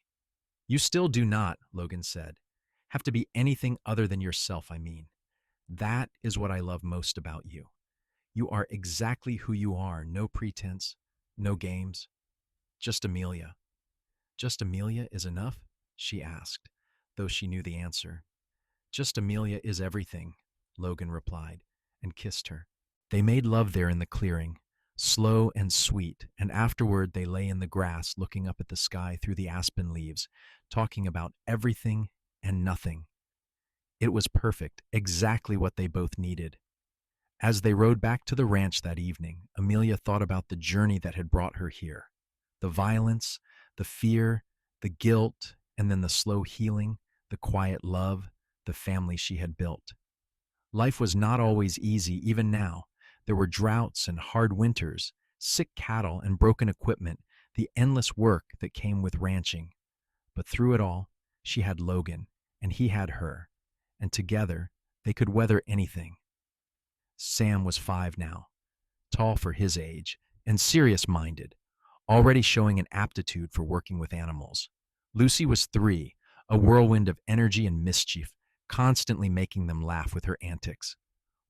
"You still do not," Logan said. "Have to be anything other than yourself, I mean. That is what I love most about you. You are exactly who you are, no pretense, no games. Just Amelia." "Just Amelia is enough?" she asked, though she knew the answer. "Just Amelia is everything," Logan replied, and kissed her. They made love there in the clearing, slow and sweet, and afterward they lay in the grass looking up at the sky through the aspen leaves, talking about everything and nothing. It was perfect, exactly what they both needed. As they rode back to the ranch that evening, Amelia thought about the journey that had brought her here. The violence, the fear, the guilt, and then the slow healing, the quiet love, the family she had built. Life was not always easy, even now. There were droughts and hard winters, sick cattle and broken equipment, the endless work that came with ranching. But through it all, she had Logan, and he had her, and together they could weather anything. Sam was 5 now, tall for his age, and serious-minded, already showing an aptitude for working with animals. Lucy was 3, a whirlwind of energy and mischief, constantly making them laugh with her antics.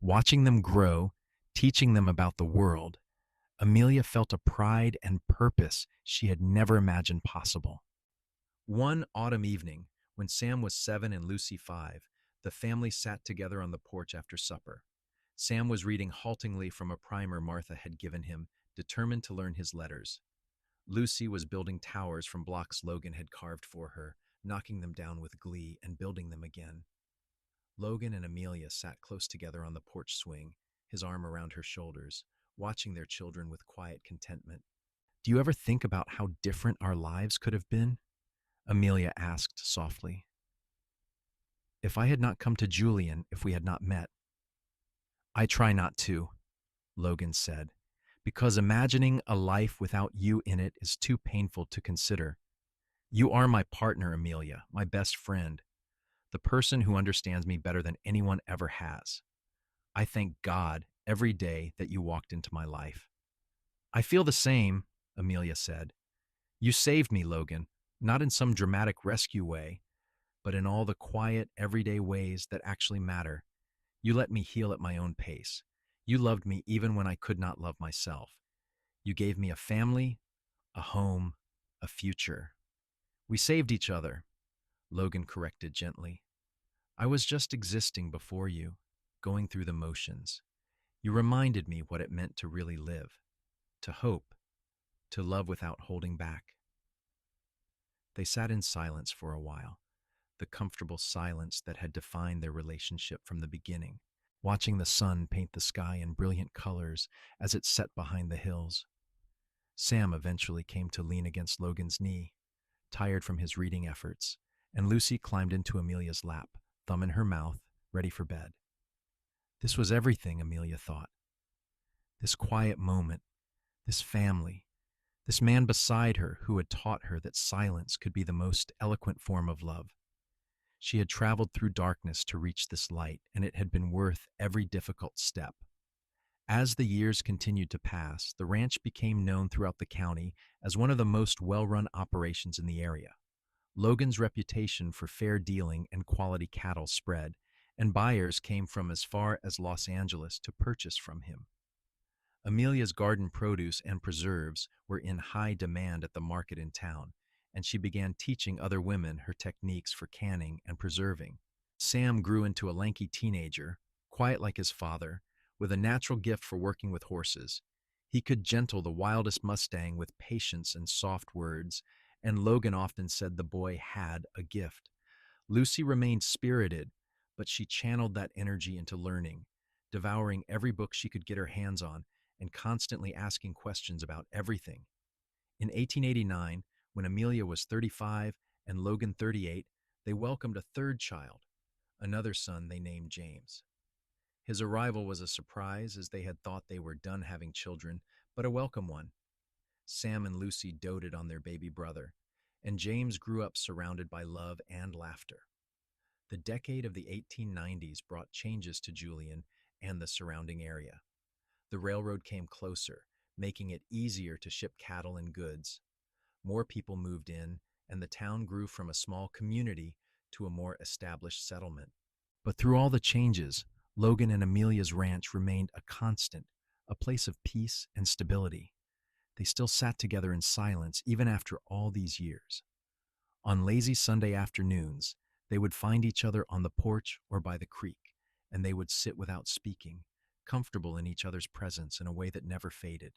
Watching them grow, teaching them about the world, Amelia felt a pride and purpose she had never imagined possible. One autumn evening, when Sam was 7 and Lucy 5, the family sat together on the porch after supper. Sam was reading haltingly from a primer Martha had given him, determined to learn his letters. Lucy was building towers from blocks Logan had carved for her, knocking them down with glee and building them again. Logan and Amelia sat close together on the porch swing, his arm around her shoulders, watching their children with quiet contentment. "Do you ever think about how different our lives could have been?" Amelia asked softly. "If I had not come to Julian, if we had not met." "I try not to," Logan said, "because imagining a life without you in it is too painful to consider. You are my partner, Amelia, my best friend, the person who understands me better than anyone ever has. I thank God every day that you walked into my life." "I feel the same," Amelia said. "You saved me, Logan, not in some dramatic rescue way, but in all the quiet, everyday ways that actually matter. You let me heal at my own pace. You loved me even when I could not love myself. You gave me a family, a home, a future." "We saved each other," Logan corrected gently. "I was just existing before you, going through the motions. You reminded me what it meant to really live, to hope, to love without holding back." They sat in silence for a while, the comfortable silence that had defined their relationship from the beginning, watching the sun paint the sky in brilliant colors as it set behind the hills. Sam eventually came to lean against Logan's knee, tired from his reading efforts, and Lucy climbed into Amelia's lap, thumb in her mouth, ready for bed. This was everything, Amelia thought. This quiet moment, this family, this man beside her who had taught her that silence could be the most eloquent form of love. She had traveled through darkness to reach this light, and it had been worth every difficult step. As the years continued to pass, the ranch became known throughout the county as one of the most well-run operations in the area. Logan's reputation for fair dealing and quality cattle spread, and buyers came from as far as Los Angeles to purchase from him. Amelia's garden produce and preserves were in high demand at the market in town, and she began teaching other women her techniques for canning and preserving. Sam grew into a lanky teenager, quiet like his father, with a natural gift for working with horses. He could gentle the wildest Mustang with patience and soft words, and Logan often said the boy had a gift. Lucy remained spirited, but she channeled that energy into learning, devouring every book she could get her hands on and constantly asking questions about everything. In 1889, when Amelia was 35 and Logan 38, they welcomed a third child, another son they named James. His arrival was a surprise, as they had thought they were done having children, but a welcome one. Sam and Lucy doted on their baby brother, and James grew up surrounded by love and laughter. The decade of the 1890s brought changes to Julian and the surrounding area. The railroad came closer, making it easier to ship cattle and goods. More people moved in, and the town grew from a small community to a more established settlement. But through all the changes, Logan and Amelia's ranch remained a constant, a place of peace and stability. They still sat together in silence even after all these years. On lazy Sunday afternoons, they would find each other on the porch or by the creek, and they would sit without speaking, comfortable in each other's presence in a way that never faded.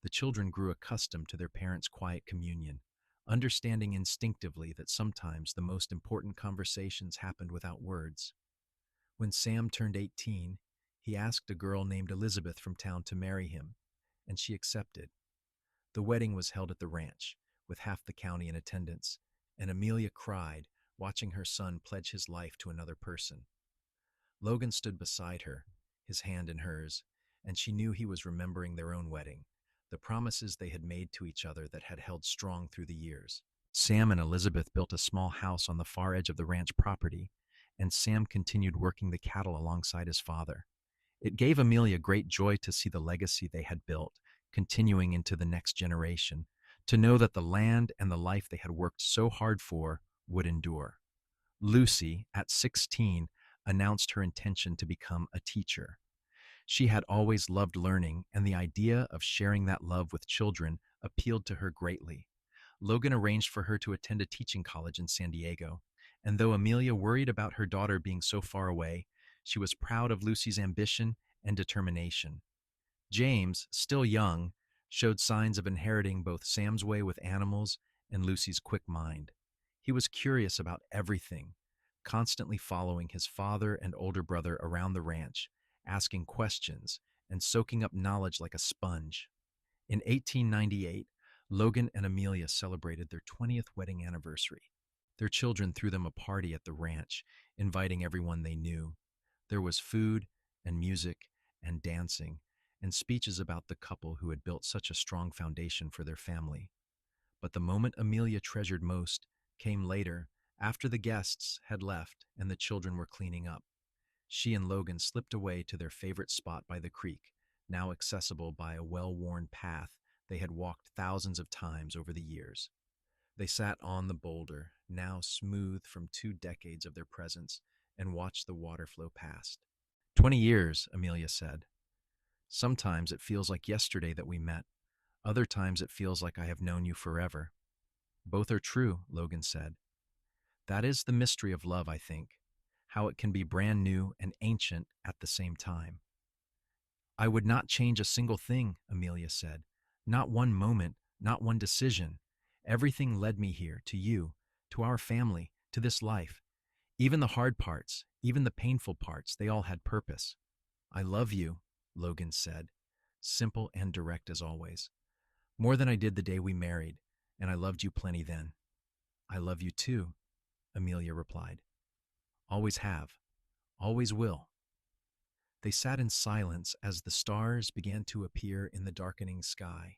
The children grew accustomed to their parents' quiet communion, understanding instinctively that sometimes the most important conversations happened without words. When Sam turned 18, he asked a girl named Elizabeth from town to marry him, and she accepted. The wedding was held at the ranch, with half the county in attendance, and Amelia cried, watching her son pledge his life to another person. Logan stood beside her, his hand in hers, and she knew he was remembering their own wedding, the promises they had made to each other that had held strong through the years. Sam and Elizabeth built a small house on the far edge of the ranch property, and Sam continued working the cattle alongside his father. It gave Amelia great joy to see the legacy they had built, continuing into the next generation, to know that the land and the life they had worked so hard for would endure. Lucy, at 16, announced her intention to become a teacher. She had always loved learning, and the idea of sharing that love with children appealed to her greatly. Logan arranged for her to attend a teaching college in San Diego, and though Amelia worried about her daughter being so far away, she was proud of Lucy's ambition and determination. James, still young, showed signs of inheriting both Sam's way with animals and Lucy's quick mind. He was curious about everything, constantly following his father and older brother around the ranch, asking questions and soaking up knowledge like a sponge. In 1898, Logan and Amelia celebrated their 20th wedding anniversary. Their children threw them a party at the ranch, inviting everyone they knew. There was food and music and dancing and speeches about the couple who had built such a strong foundation for their family. But the moment Amelia treasured most came later, after the guests had left and the children were cleaning up. She and Logan slipped away to their favorite spot by the creek, now accessible by a well-worn path they had walked thousands of times over the years. They sat on the boulder, now smooth from 2 decades of their presence, and watched the water flow past. 20 years, Amelia said. Sometimes it feels like yesterday that we met. Other times it feels like I have known you forever. Both are true, Logan said. That is the mystery of love, I think, how it can be brand new and ancient at the same time. I would not change a single thing, Amelia said. Not one moment, not one decision. Everything led me here, to you, to our family, to this life. Even the hard parts, even the painful parts, they all had purpose. I love you, Logan said, simple and direct as always. More than I did the day we married, and I loved you plenty then. I love you too, Amelia replied. Always have, always will. They sat in silence as the stars began to appear in the darkening sky.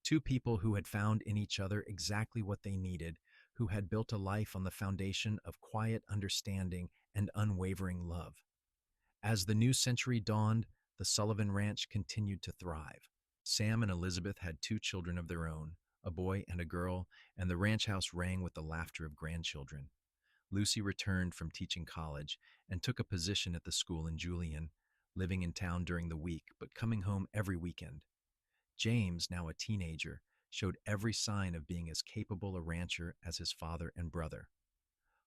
Two people who had found in each other exactly what they needed, who had built a life on the foundation of quiet understanding and unwavering love. As the new century dawned, the Sullivan Ranch continued to thrive. Sam and Elizabeth had two children of their own, a boy and a girl, and the ranch house rang with the laughter of grandchildren. Lucy returned from teaching college and took a position at the school in Julian, living in town during the week but coming home every weekend. James, now a teenager, showed every sign of being as capable a rancher as his father and brother.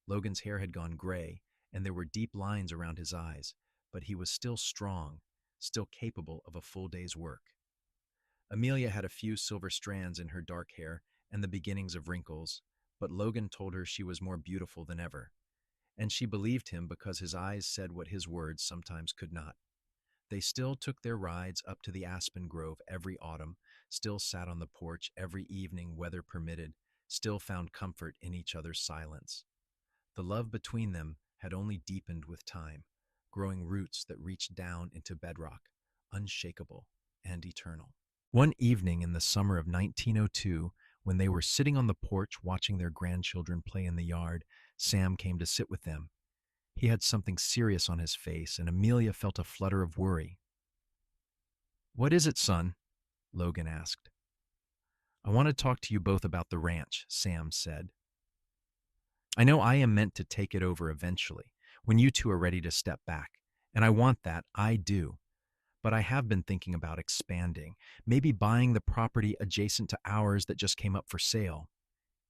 Logan's hair had gone gray, and there were deep lines around his eyes, but he was still strong, still capable of a full day's work. Amelia had a few silver strands in her dark hair and the beginnings of wrinkles, but Logan told her she was more beautiful than ever, and she believed him because his eyes said what his words sometimes could not. They still took their rides up to the aspen grove every autumn, still sat on the porch every evening weather permitted, still found comfort in each other's silence. The love between them had only deepened with time, growing roots that reached down into bedrock, unshakable and eternal. One evening in the summer of 1902, when they were sitting on the porch watching their grandchildren play in the yard, Sam came to sit with them. He had something serious on his face, and Amelia felt a flutter of worry. "What is it, son?" Logan asked. "I want to talk to you both about the ranch," Sam said. "I know I am meant to take it over eventually, when you two are ready to step back, and I want that, I do. But I have been thinking about expanding, maybe buying the property adjacent to ours that just came up for sale.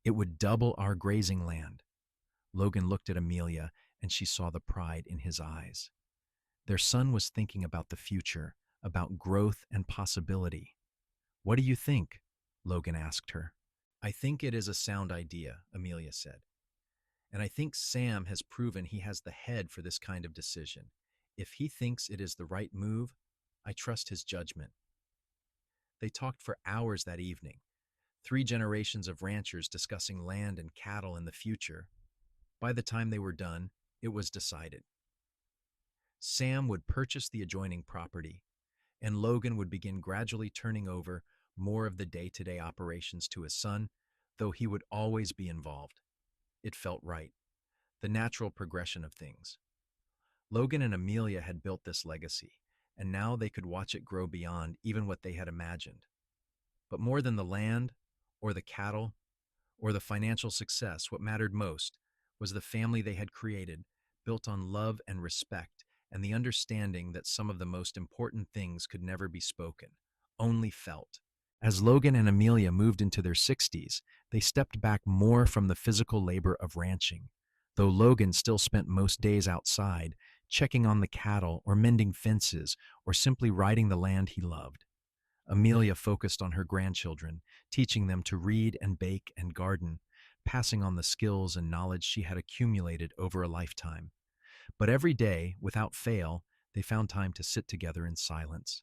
It would double our grazing land." Logan looked at Amelia, and she saw the pride in his eyes. Their son was thinking about the future, about growth and possibility. "What do you think?" Logan asked her. "I think it is a sound idea," Amelia said. "And I think Sam has proven he has the head for this kind of decision. If he thinks it is the right move, I trust his judgment." They talked for hours that evening, 3 generations of ranchers discussing land and cattle in the future. By the time they were done, it was decided. Sam would purchase the adjoining property, and Logan would begin gradually turning over more of the day-to-day operations to his son, though he would always be involved. It felt right, the natural progression of things. Logan and Amelia had built this legacy, and now they could watch it grow beyond even what they had imagined. But more than the land, or the cattle, or the financial success, what mattered most was the family they had created, built on love and respect, and the understanding that some of the most important things could never be spoken, only felt. As Logan and Amelia moved into their 60s, they stepped back more from the physical labor of ranching. Though Logan still spent most days outside, checking on the cattle or mending fences or simply riding the land he loved. Amelia focused on her grandchildren, teaching them to read and bake and garden, passing on the skills and knowledge she had accumulated over a lifetime. But every day, without fail, they found time to sit together in silence.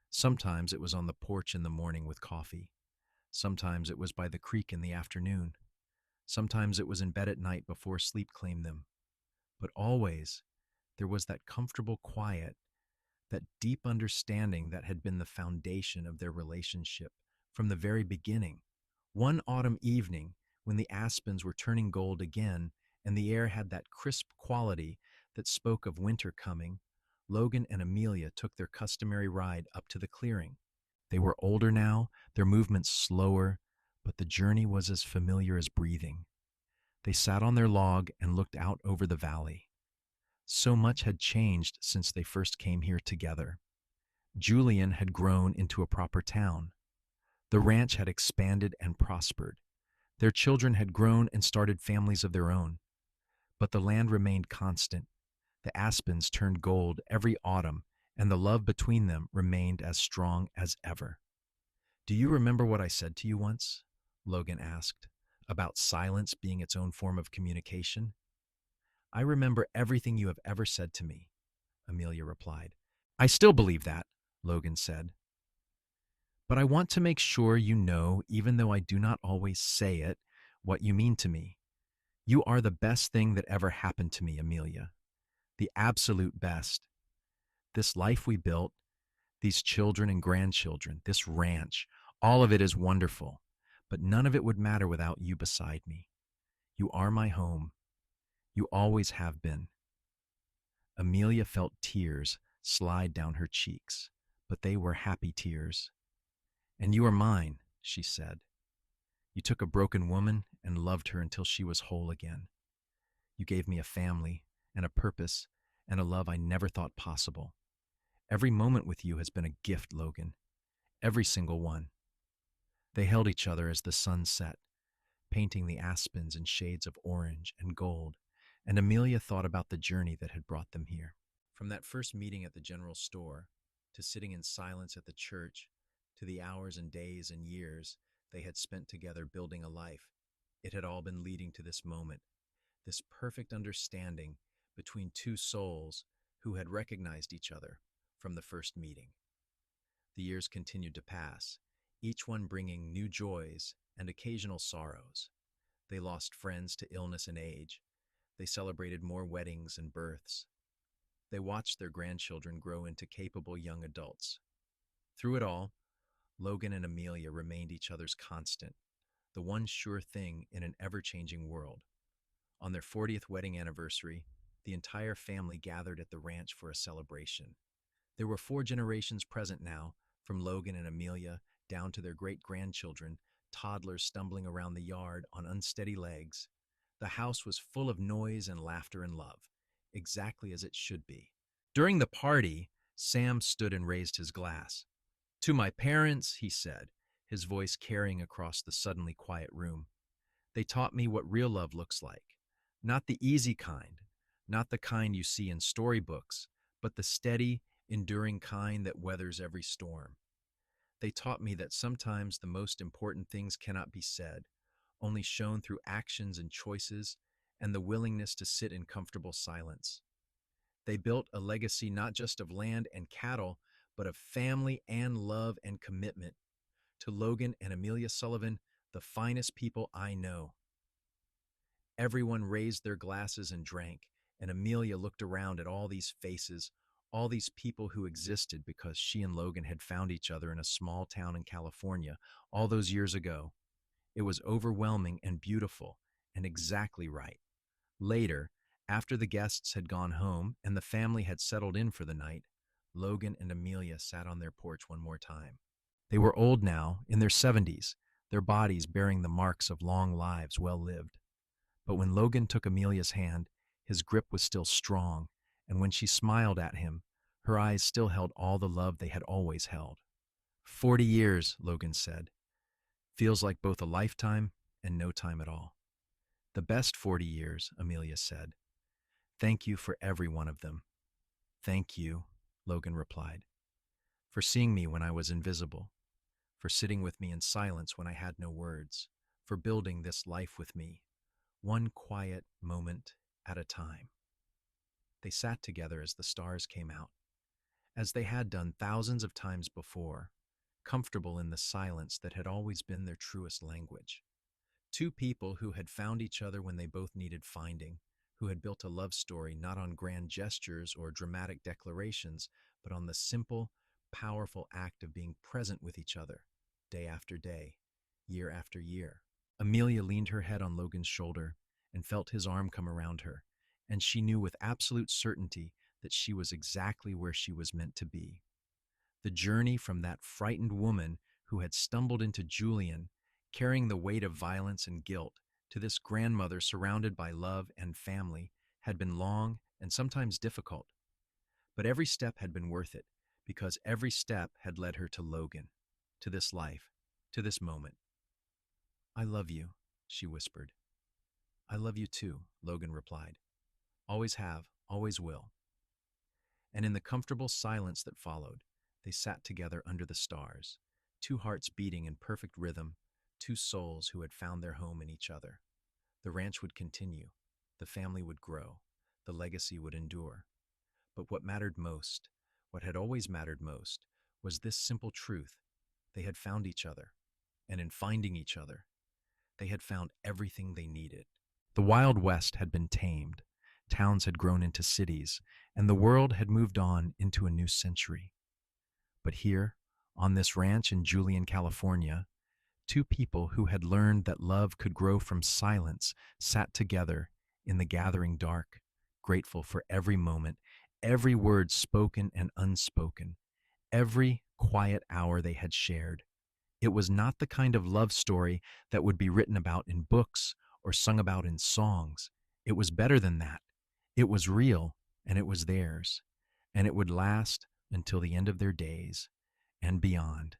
Sometimes it was on the porch in the morning with coffee. Sometimes it was by the creek in the afternoon. Sometimes it was in bed at night before sleep claimed them. But always, there was that comfortable quiet, that deep understanding that had been the foundation of their relationship from the very beginning. One autumn evening, when the aspens were turning gold again and the air had that crisp quality that spoke of winter coming, Logan and Amelia took their customary ride up to the clearing. They were older now, their movements slower, but the journey was as familiar as breathing. They sat on their log and looked out over the valley. So much had changed since they first came here together. Julian had grown into a proper town. The ranch had expanded and prospered. Their children had grown and started families of their own. But the land remained constant. The aspens turned gold every autumn, and the love between them remained as strong as ever. "Do you remember what I said to you once?" Logan asked, "about silence being its own form of communication?" "I remember everything you have ever said to me," Amelia replied. "I still believe that," Logan said. "But I want to make sure you know, even though I do not always say it, what you mean to me. You are the best thing that ever happened to me, Amelia. The absolute best. This life we built, these children and grandchildren, this ranch, all of it is wonderful, but none of it would matter without you beside me. You are my home. You always have been. Amelia felt tears slide down her cheeks, but they were happy tears. And you are mine, she said. You took a broken woman and loved her until she was whole again. You gave me a family and a purpose and a love I never thought possible. Every moment with you has been a gift, Logan. Every single one. They held each other as the sun set, painting the aspens in shades of orange and gold, and Amelia thought about the journey that had brought them here. From that first meeting at the general store, to sitting in silence at the church, to the hours and days and years they had spent together building a life, it had all been leading to this moment, this perfect understanding between two souls who had recognized each other from the first meeting. The years continued to pass, each one bringing new joys and occasional sorrows. They lost friends to illness and age. They celebrated more weddings and births. They watched their grandchildren grow into capable young adults. Through it all, Logan and Amelia remained each other's constant, the one sure thing in an ever-changing world. On their 40th wedding anniversary, the entire family gathered at the ranch for a celebration. There were 4 generations present now, from Logan and Amelia down to their great-grandchildren, toddlers stumbling around the yard on unsteady legs. The house was full of noise and laughter and love, exactly as it should be. During the party, Sam stood and raised his glass. "To my parents," he said, his voice carrying across the suddenly quiet room. "They taught me what real love looks like. Not the easy kind, not the kind you see in storybooks, but the steady, enduring kind that weathers every storm. They taught me that sometimes the most important things cannot be said, only shown through actions and choices and the willingness to sit in comfortable silence. They built a legacy not just of land and cattle, but of family and love and commitment. To Logan and Amelia Sullivan, the finest people I know." Everyone raised their glasses and drank, and Amelia looked around at all these faces, all these people who existed because she and Logan had found each other in a small town in California all those years ago. It was overwhelming and beautiful, and exactly right. Later, after the guests had gone home and the family had settled in for the night, Logan and Amelia sat on their porch one more time. They were old now, in their 70s, their bodies bearing the marks of long lives well lived. But when Logan took Amelia's hand, his grip was still strong, and when she smiled at him, her eyes still held all the love they had always held. 40 years, Logan said. Feels like both a lifetime and no time at all. The best 40 years, Amelia said. Thank you for every one of them. Thank you, Logan replied, for seeing me when I was invisible, for sitting with me in silence when I had no words, for building this life with me, one quiet moment at a time. They sat together as the stars came out, as they had done thousands of times before, comfortable in the silence that had always been their truest language. 2 people who had found each other when they both needed finding, who had built a love story not on grand gestures or dramatic declarations, but on the simple, powerful act of being present with each other, day after day, year after year. Amelia leaned her head on Logan's shoulder and felt his arm come around her, and she knew with absolute certainty that she was exactly where she was meant to be. The journey from that frightened woman who had stumbled into Julian, carrying the weight of violence and guilt, to this grandmother surrounded by love and family, had been long and sometimes difficult. But every step had been worth it, because every step had led her to Logan, to this life, to this moment. I love you, she whispered. I love you too, Logan replied. Always have, always will. And in the comfortable silence that followed, they sat together under the stars, 2 hearts beating in perfect rhythm, 2 souls who had found their home in each other. The ranch would continue, the family would grow, the legacy would endure. But what mattered most, what had always mattered most, was this simple truth. They had found each other, and in finding each other, they had found everything they needed. The Wild West had been tamed. Towns had grown into cities, and the world had moved on into a new century. But here, on this ranch in Julian, California, two people who had learned that love could grow from silence sat together in the gathering dark, grateful for every moment, every word spoken and unspoken, every quiet hour they had shared. It was not the kind of love story that would be written about in books or sung about in songs. It was better than that. It was real, and it was theirs, and it would last until the end of their days and beyond.